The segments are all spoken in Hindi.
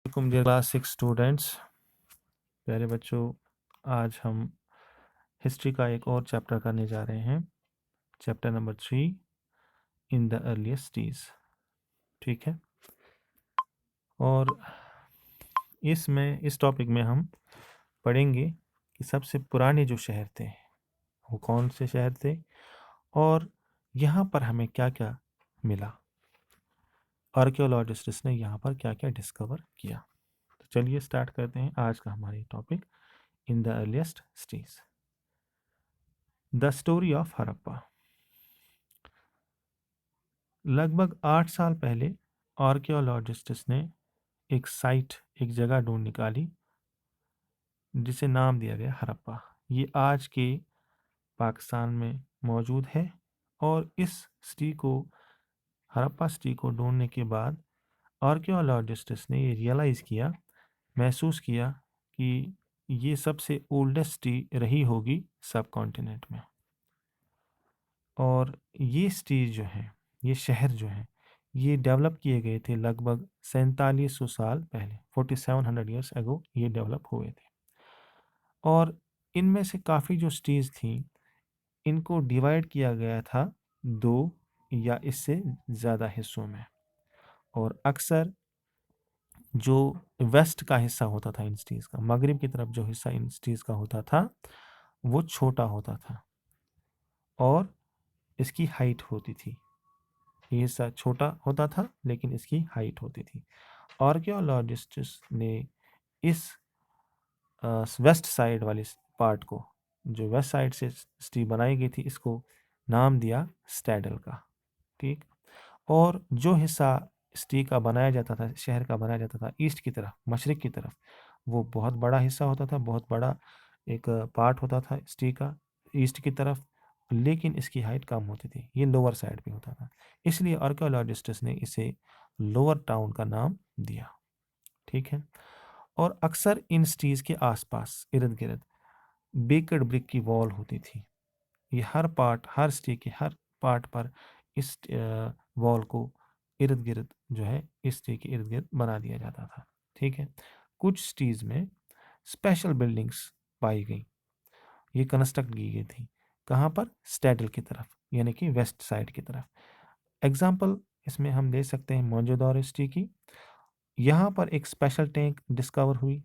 वालेकुम डियर क्लास 6 स्टूडेंट्स। प्यारे बच्चों, आज हम हिस्ट्री का एक और चैप्टर करने जा रहे हैं। Chapter number 3 in the earliest days. ठीक है, और इस टॉपिक में हम पढ़ेंगे कि सबसे पुराने जो शहर थे वो कौन से शहर थे और यहाँ पर हमें क्या क्या मिला, आर्कियोलॉजिस्ट्स ने यहाँ पर क्या क्या डिस्कवर किया। तो चलिए स्टार्ट करते हैं आज का हमारी topic in the earliest days, the story of Harappa. लगभग 8 साल पहले आर्कियोलॉजिस्ट्स ने एक जगह ढूंढ निकाली जिसे नाम दिया गया हड़प्पा। ये आज के पाकिस्तान में मौजूद है और इस सिटी को, हड़प्पा सिटी को ढूंढने के बाद आर्कियोलॉजिस्ट्स ने ये रियलाइज़ किया, महसूस किया कि ये सबसे ओल्डेस्ट सिटी रही होगी सब कॉन्टिनेंट में। और ये सिटी जो है, ये शहर जो है, ये डेवलप किए गए थे लगभग 4700 साल पहले, 4700 ईयर्स अगो ये डेवलप हुए थे। और इनमें से काफ़ी जो सिटीज़ थी इनको डिवाइड किया गया था 2 या इससे ज़्यादा हिस्सों में। और अक्सर जो वेस्ट का हिस्सा होता था इन सिटीज़ का, मगरिब की तरफ जो हिस्सा इन सिटीज़ का होता था वो छोटा होता था और इसकी हाइट होती थी। ये हिस्सा छोटा होता था लेकिन इसकी हाइट होती थी। आर्कियोलॉजिस्ट्स ने इस वेस्ट साइड वाली पार्ट को, जो वेस्ट साइड से सिटी बनाई गई थी, इसको नाम दिया स्टैडल का। ठीक। और जो हिस्सा सिटी का बनाया जाता था, शहर का बनाया जाता था ईस्ट की तरफ, मशरिक की तरफ, वो बहुत बड़ा हिस्सा होता था, बहुत बड़ा एक पार्ट होता था सिटी का ईस्ट की तरफ, लेकिन इसकी हाइट कम होती थी। ये लोअर साइड पे होता था, इसलिए आर्कियोलॉजिस्ट्स ने इसे लोअर टाउन का नाम दिया। ठीक है। और अक्सर इन सिटीज़ के आसपास इर्द गिर्द बेक्ड ब्रिक की वॉल होती थी। ये हर सिटी के हर पार्ट पर इस वॉल को इर्द गिर्द जो है, इस सिटी के इर्द गिर्द बना दिया जाता था। ठीक है। कुछ सिटीज़ में स्पेशल बिल्डिंग्स पाई गई, ये कंस्ट्रक्ट की गई थी। कहाँ पर? स्टैडल की तरफ, यानी कि वेस्ट साइड की तरफ। एग्जाम्पल इसमें हम दे सकते हैं मौजूदा सिटी की। यहाँ पर एक स्पेशल टैंक डिस्कवर हुई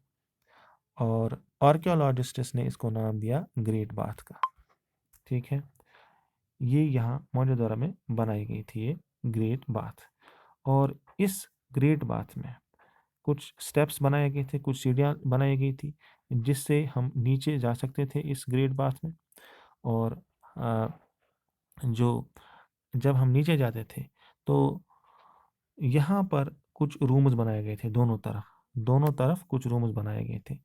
और आर्कियोलॉजिस्ट्स ने इसको नाम दिया ग्रेट बाथ का। ठीक है। ये यहाँ मौजूदा में बनाई गई थी, ये ग्रेट बाथ। और इस ग्रेट बाथ में कुछ स्टेप्स बनाए गए थे, कुछ सीढ़ियाँ बनाई गई थी जिससे हम नीचे जा सकते थे इस ग्रेट बाथ में। और आ, जो जब हम नीचे जाते थे तो यहाँ पर कुछ रूम्स बनाए गए थे, दोनों तरफ कुछ रूम्स बनाए गए थे।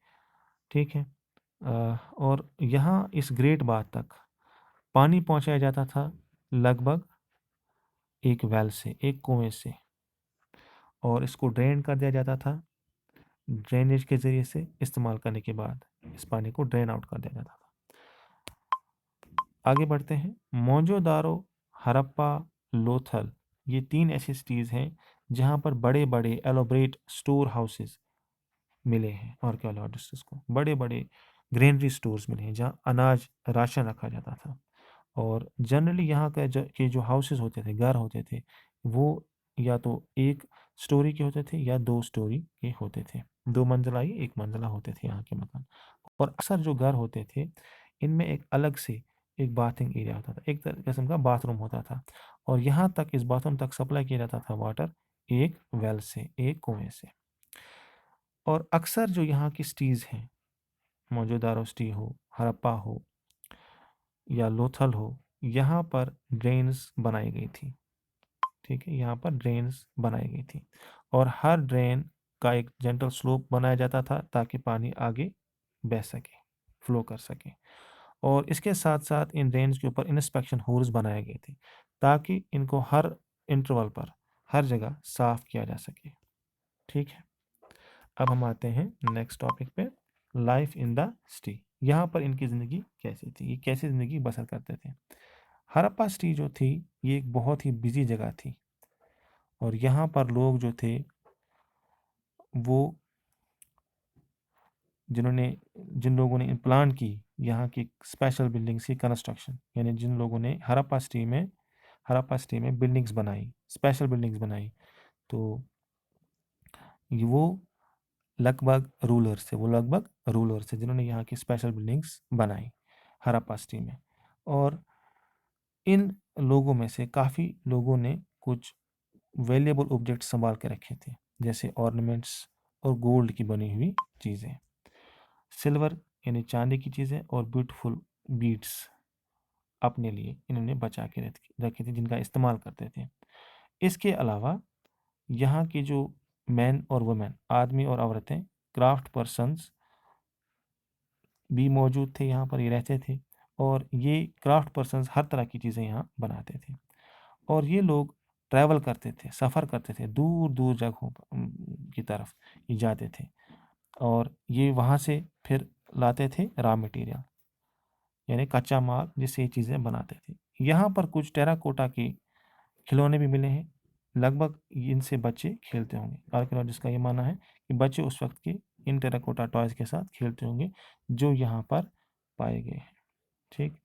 ठीक है। और यहाँ इस ग्रेट बाथ तक पानी पहुँचाया जाता था लगभग एक वेल से, एक कुएं से, और इसको ड्रेन कर दिया जाता था। ड्रेनेज के ज़रिए से इस्तेमाल करने के बाद इस पानी को ड्रेन आउट कर दिया जाता था। आगे बढ़ते हैं। मोहनजोदारो, हड़प्पा, लोथल, ये 3 ऐसी सिटीज़ हैं जहाँ पर बड़े बड़े एलोब्रेट स्टोर हाउसेस मिले हैं आर्कियोलॉजिस्ट्स को। बड़े बड़े ग्रेनरी स्टोर्स मिले हैं जहाँ अनाज, राशन रखा जाता था। और जनरली यहाँ के जो हाउसेस होते थे, घर होते थे, वो या तो 1 स्टोरी के होते थे या 2 स्टोरी के होते थे। 2 मंजिला या 1 मंजिला होते थे यहाँ के मकान। और अक्सर जो घर होते थे इनमें एक अलग से एक बाथिंग एरिया होता था, एक किस्म का बाथरूम होता था। और यहाँ तक, इस बाथरूम तक सप्लाई किया जाता था वाटर एक वेल से, एक कुएं से। और अक्सर जो यहाँ की सिटीज़ हैं, मोहनजोदारो सिटी हो, हड़प्पा हो या लोथल हो, यहाँ पर ड्रेन्स बनाई गई थी। ठीक है, यहाँ पर ड्रेन्स बनाई गई थी और हर ड्रेन का एक जेंटल स्लोप बनाया जाता था ताकि पानी आगे बह सके, फ्लो कर सके। और इसके साथ साथ इन ड्रेन्स के ऊपर इंस्पेक्शन होल्स बनाए गए थे ताकि इनको हर इंटरवल पर, हर जगह साफ किया जा सके। ठीक है। अब हम आते हैं नेक्स्ट टॉपिक पे, लाइफ इन द सिटी। यहाँ पर इनकी ज़िंदगी कैसी थी, ये कैसी ज़िंदगी बसर करते थे। हड़प्पा सिटी जो थी ये एक बहुत ही बिजी जगह थी और यहाँ पर लोग जो थे वो जिन लोगों ने प्लान की यहाँ की स्पेशल बिल्डिंग्स की कंस्ट्रक्शन, यानी जिन लोगों ने हड़प्पा सिटी में बिल्डिंग्स बनाई, स्पेशल बिल्डिंग्स बनाई, तो वो लगभग रूलर्स थे जिन्होंने यहाँ की स्पेशल बिल्डिंग्स बनाई हड़प्पा सिटी में। और इन लोगों में से काफ़ी लोगों ने कुछ वैल्यूएबल ऑब्जेक्ट संभाल के रखे थे, जैसे ऑर्नामेंट्स और गोल्ड की बनी हुई चीज़ें, सिल्वर यानी चांदी की चीज़ें, और ब्यूटीफुल बीड्स अपने लिए इन्होंने बचा के रखे थे, जिनका इस्तेमाल करते थे। इसके अलावा यहाँ के जो मैन और वुमेन, आदमी और औरतें, क्राफ्ट पर्सन्स भी मौजूद थे, यहाँ पर ये रहते थे, और ये क्राफ्ट पर्सन्स हर तरह की चीज़ें यहाँ बनाते थे। और ये लोग ट्रैवल करते थे, सफ़र करते थे, दूर दूर जगहों की तरफ ये जाते थे, और ये वहाँ से फिर लाते थे रॉ मटेरियल, यानी कच्चा माल, जिससे ये चीज़ें बनाते थे। यहाँ पर कुछ टेराकोटा के खिलौने भी मिले हैं, लगभग इनसे बच्चे खेलते होंगे। आर्कियोलॉजिस्ट का ये मानना है कि बच्चे उस वक्त के इन टेराकोटा टॉयज़ के साथ खेलते होंगे जो यहाँ पर पाए गए हैं। ठीक।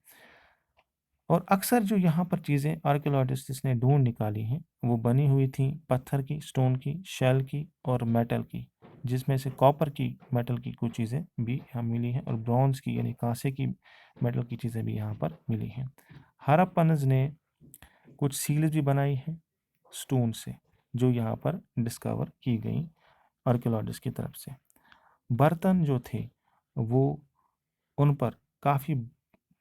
और अक्सर जो यहाँ पर चीज़ें आर्कियोलॉजिस्ट ने ढूंढ निकाली हैं वो बनी हुई थी पत्थर की, स्टोन की, शेल की और मेटल की, जिसमें से कॉपर की, मेटल की कुछ चीज़ें भी यहाँ मिली हैं, और ब्रॉन्ज की यानी कांसे की, मेटल की चीज़ें भी यहाँ पर मिली हैं। हड़प्पन्स ने कुछ सील्स भी बनाई हैं स्टोन से, जो यहाँ पर डिस्कवर की गई आर्कियोलॉजिस्ट की तरफ से। बर्तन जो थे वो, उन पर काफ़ी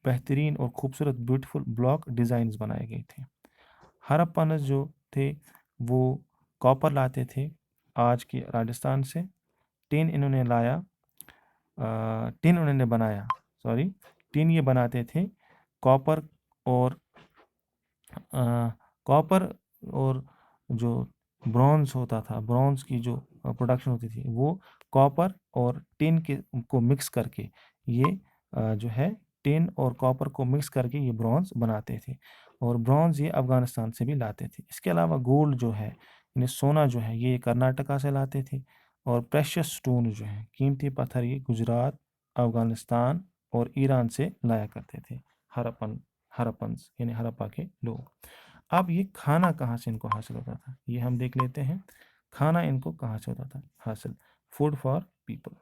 बेहतरीन और खूबसूरत ब्यूटीफुल ब्लॉक डिज़ाइंस बनाए गए थे। हड़प्पन्स जो थे वो कॉपर लाते थे आज के राजस्थान से, टिन इन्होंने लाया, टिन उन्होंने बनाया, सॉरी, टिन ये बनाते थे कॉपर और कॉपर और जो ब्रॉन्ज होता था, ब्रॉन्ज की जो प्रोडक्शन होती थी वो कॉपर और टिन के को मिक्स करके ये जो है टिन और कॉपर को मिक्स करके ये ब्रॉन्ज बनाते थे, और ब्रॉन्ज ये अफ़गानिस्तान से भी लाते थे। इसके अलावा गोल्ड जो है, यानी सोना जो है, ये कर्नाटका से लाते थे, और प्रेशियस स्टोन जो है, कीमती पत्थर, ये गुजरात, अफ़गानिस्तान और ईरान से लाया करते थे हड़प्पन्स यानी हड़प्पा के लोग। अब ये खाना कहाँ से इनको हासिल होता था, ये हम देख लेते हैं। खाना इनको कहाँ से होता था हासिल? Food for people.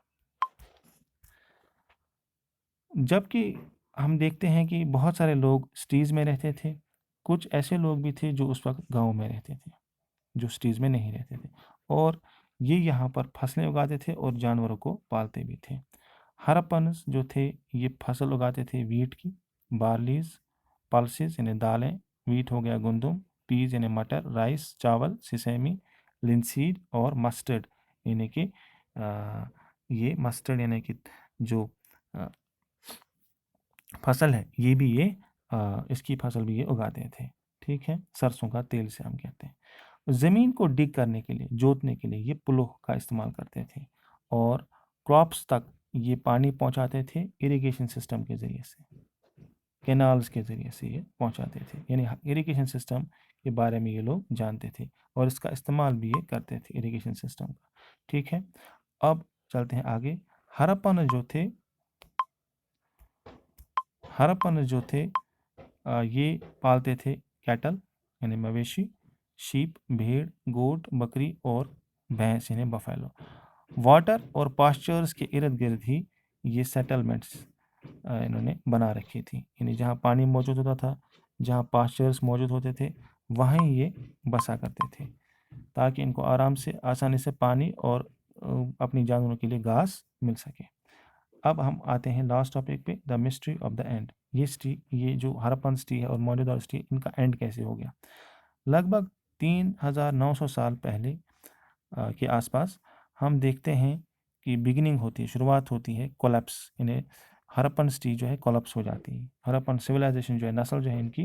जबकि हम देखते हैं कि बहुत सारे लोग सिटीज़ में रहते थे, कुछ ऐसे लोग भी थे जो उस वक्त गांव में रहते थे, जो सिटीज़ में नहीं रहते थे, और ये यहाँ पर फसलें उगाते थे और जानवरों को पालते भी थे। हड़प्पन्स जो थे ये फसल उगाते थे वीट की, बार्लीज, पल्सेस यानी दालें, वीट हो गया गंदम, पीज यानी मटर, राइस चावल, सिसेमी, लिनसीड और मस्टर्ड यानी कि ये मस्टर्ड यानी कि जो अ, फसल है ये भी ये इसकी फसल भी ये उगाते थे। ठीक है, सरसों का तेल से हम कहते हैं। ज़मीन को डिग करने के लिए, जोतने के लिए ये प्लो का इस्तेमाल करते थे, और क्रॉप्स तक ये पानी पहुंचाते थे इरिगेशन सिस्टम के ज़रिए से, कैनाल्स के ज़रिए से ये पहुंचाते थे, यानी इरिगेशन सिस्टम के बारे में ये लोग जानते थे और इसका इस्तेमाल भी ये करते थे इरिगेशन सिस्टम का। ठीक है, अब चलते हैं आगे। हड़प्पन जो थे हड़प्पन जो थे ये पालते थे कैटल यानी मवेशी, शीप, भेड़, गोट, बकरी और भैंस यानी बफेलो। वाटर और पास्चर्स के इर्द गिर्द ही ये सेटलमेंट्स इन्होंने बना रखी थी, यानी जहाँ पानी मौजूद होता था, जहाँ पास्चर्स मौजूद होते थे, वहीं ये बसा करते थे, ताकि इनको आराम से, आसानी से पानी और अपनी जानवरों के लिए घास मिल सके। अब हम आते हैं लास्ट टॉपिक पे, the mystery of the end. ये जो हड़प्पन सिटी है और मौजूदा सिटी, इनका एंड कैसे हो गया? लगभग 3900 साल पहले के आसपास हम देखते हैं कि बिगिनिंग होती है, शुरुआत होती है कोलैप्स, यानी हड़प्पन सिटी जो है कोलैप्स हो जाती है, हड़प्पन सिविलाइजेशन जो है, नस्ल जो है इनकी,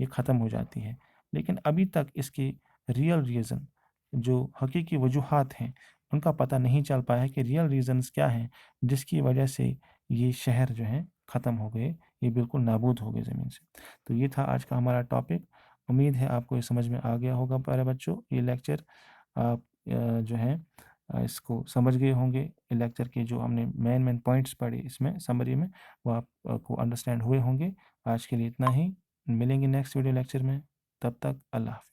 ये ख़त्म हो जाती है। लेकिन अभी तक इसके रियल रीज़न, जो हकीकी वजूहात हैं, उनका पता नहीं चल पाया है कि रियल रीज़न्स क्या हैं जिसकी वजह से ये शहर जो हैं ख़त्म हो गए, ये बिल्कुल नाबूद हो गए ज़मीन से। तो ये था आज का हमारा टॉपिक। उम्मीद है आपको ये समझ में आ गया होगा प्यारे बच्चों। ये लेक्चर आप जो है इसको समझ गए होंगे। लेक्चर के जो हमने मेन पॉइंट्स पढ़े इसमें समरी में, वो आपको अंडरस्टैंड हुए होंगे। आज के लिए इतना ही, मिलेंगे नेक्स्ट वीडियो लेक्चर में। तब तक अल्लाह हाफ़िज़।